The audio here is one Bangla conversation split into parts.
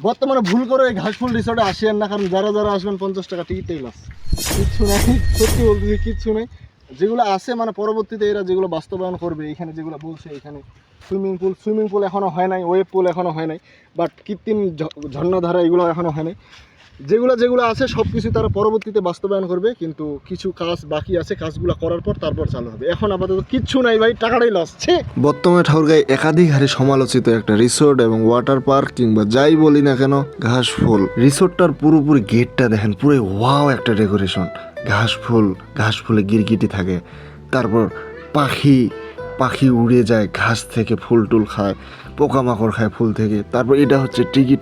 বর্তমানে ভুল করে এই ঘাসফুল রিসোর্টে আসেন না, কারণ যারা যারা আসবেন 50 টাকা টিকিটেই লস, কিচ্ছু নাই, সত্যি বলতেছি কিচ্ছু নাই। যেগুলো আছে মানে পরবর্তীতে এরা যেগুলো বাস্তবায়ন করবে, এখানে যেগুলো বলছে, এখানে সুইমিং পুল এখনও হয় নাই, ওয়েব পুল এখনও হয় নাই, বাট কৃত্রিম ঝর্ণাধারা এগুলো এখনও হয় নাই। যেগুলো আছে সব কিছু তারা পরবর্তীতে বাস্তবায়ন করবে, কিন্তু কিছু কাজ বাকি আছে, কাজগুলো করার পর তারপর চালু হবে। এখন আপাতত কিচ্ছু নাই ভাই, টাকাটাই লস। বর্তমানে ঠাকুরগাঁয়ে একাধিক হারে সমালোচিত একটা রিসোর্ট এবং ওয়াটার পার্ক কিংবা যাই বলি না কেন, ঘাসফুল রিসোর্টটার পুরোপুরি গেটটা দেখেন, পুরো ওয়াও একটা ডেকোরেশন। ঘাসফুলে গিরগিটি থাকে, তারপর পাখি উড়ে যায় ঘাস থেকে, ফুল টুল খায়, পোকামাকড় খায় ফুল থেকে। তারপর এটা হচ্ছে টিকিট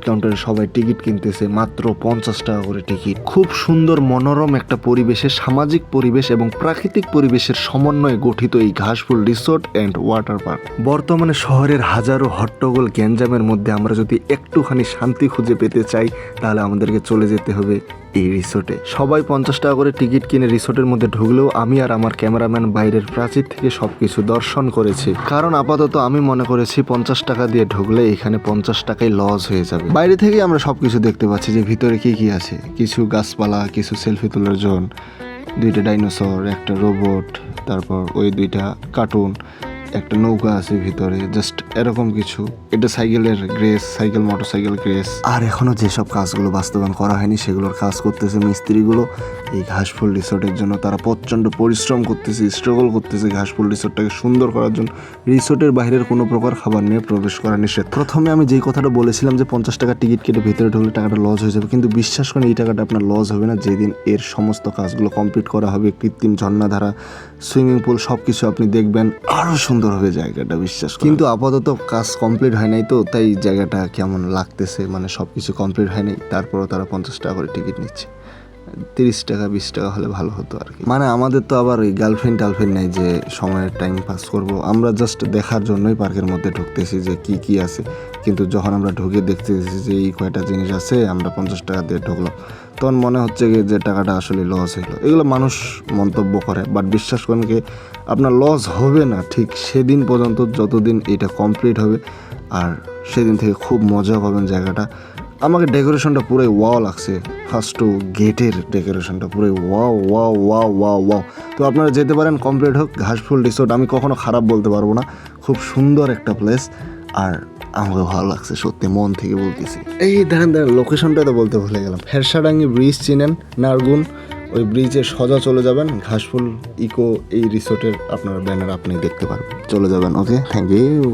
কাউন্টারে সবাই টিকিট কিনতেছে, মাত্র 50 টাকা করে টিকিট। খুব সুন্দর মনোরম একটা পরিবেশে, সামাজিক পরিবেশ এবং প্রাকৃতিক পরিবেশের সমন্বয়ে গঠিত এই ঘাসফুল রিসোর্ট অ্যান্ড ওয়াটার পার্ক। বর্তমানে শহরের হাজারো হট্টগোল গ্যাঞ্জামের মধ্যে আমরা যদি একটুখানি শান্তি খুঁজে পেতে চাই, তাহলে আমাদেরকে চলে যেতে হবে এই রিসোর্টে। সবাই 50 টাকা করে টিকিট কিনে রিসোর্টের মধ্যে ঢুকলেও আমি আর আমার ক্যামেরাম্যান বাইরের প্রাচীর থেকে সবকিছু দর্শন করেছি, কারণ আপাতত আমি মনে করেছি 50 টাকা দিয়ে ঢুকলে এখানে 50 টাকাই লস হয়ে যাবে। বাইরে থেকে আমরা সবকিছু দেখতে পাচ্ছি যে ভিতরে কি কি আছে, কিছু গাছপালা, কিছু সেলফি তোলার জোন, 2টা ডাইনোসর, একটা রোবট, তারপর ওই 2টা কার্টুন, একটা নৌকা আছে ভিতরে, জাস্ট এরকম কিছু। এটা মোটরসাইকেল গ্রেস। আর এখনো যেসব কাজগুলো বাস্তবায়ন করা হয়নি সেগুলোর কাজ করতেছে মিস্ত্রিগুলো এই ঘাসফুল রিসোর্টের জন্য। তারা প্রচণ্ড পরিশ্রম করতেছে, স্ট্রাগল করতেছে ঘাসফুল রিসোর্টটাকে সুন্দর করার জন্য। রিসোর্টের বাইরের কোনো প্রকার খাবার নিয়ে প্রবেশ করা নিষেধ। প্রথমে আমি যেই কথাটা বলেছিলাম যে 50 টাকা টিকিট কেটে ভিতরে ঢুকলে টাকাটা লস হয়ে যাবে, কিন্তু বিশ্বাস করেন এই টাকাটা আপনার লস হবে না যেদিন এর সমস্ত কাজগুলো কমপ্লিট করা হবে। কৃত্রিম ঝর্ণাধারা, সুইমিং পুল সবকিছু আপনি দেখবেন, আরও সুন্দর হবে জায়গাটা, বিশ্বাস। কিন্তু আপাতত কাজ কমপ্লিট হয় নাই, তো তাই জায়গাটা কেমন লাগতেছে, মানে সব কিছু কমপ্লিট হয় নাই। তারপরও তারা 50 টাকা করে টিকিট নিচ্ছে। 30 টাকা 20 টাকা হলে ভালো হতো আর কি। মানে আমাদের তো আবার ওই গার্লফ্রেন্ড নেই যে সময়ের টাইম পাস করব, আমরা জাস্ট দেখার জন্যই পার্কের মধ্যে ঢুকতেছি যে কি কি আছে। কিন্তু যখন আমরা ঢুকে দেখতেছি যে এই কয়টা জিনিস আছে, আমরা 50 টাকা দিয়ে ঢুকলাম, তখন মনে হচ্ছে কি যে টাকাটা আসলে লস হইলো। এগুলো মানুষ মন্তব্য করে, বাট বিশ্বাস করেন কি আপনার লস হবে না ঠিক সেদিন পর্যন্ত যতদিন এটা কমপ্লিট হবে, আর সেদিন থেকে খুব মজা পাবেন জায়গাটা। আমাকে ডেকোরেশনটা পুরোই ওয়াও লাগছে, ফার্স্ট টু গেটের ডেকোরেশনটা পুরোই ওয়াও। তো আপনারা যেতে পারেন, কমপ্লিট হোক ঘাসফুল রিসোর্ট। আমি কখনো খারাপ বলতে পারবো না, খুব সুন্দর একটা প্লেস, আর আমাকে ভালো লাগছে সত্যি, মন থেকে বলতেছি। এই দাঁড়ান লোকেশনটা তো বলতে ভুলে গেলাম। ফেরসাডাঙ্গি ব্রিজ চিনেন, নারগুন, ওই ব্রিজে সোজা চলে যাবেন, ঘাসফুল ইকো এই রিসোর্টের আপনার ব্যানার আপনি দেখতে পারবেন, চলে যাবেন। ওকে, থ্যাংক ইউ।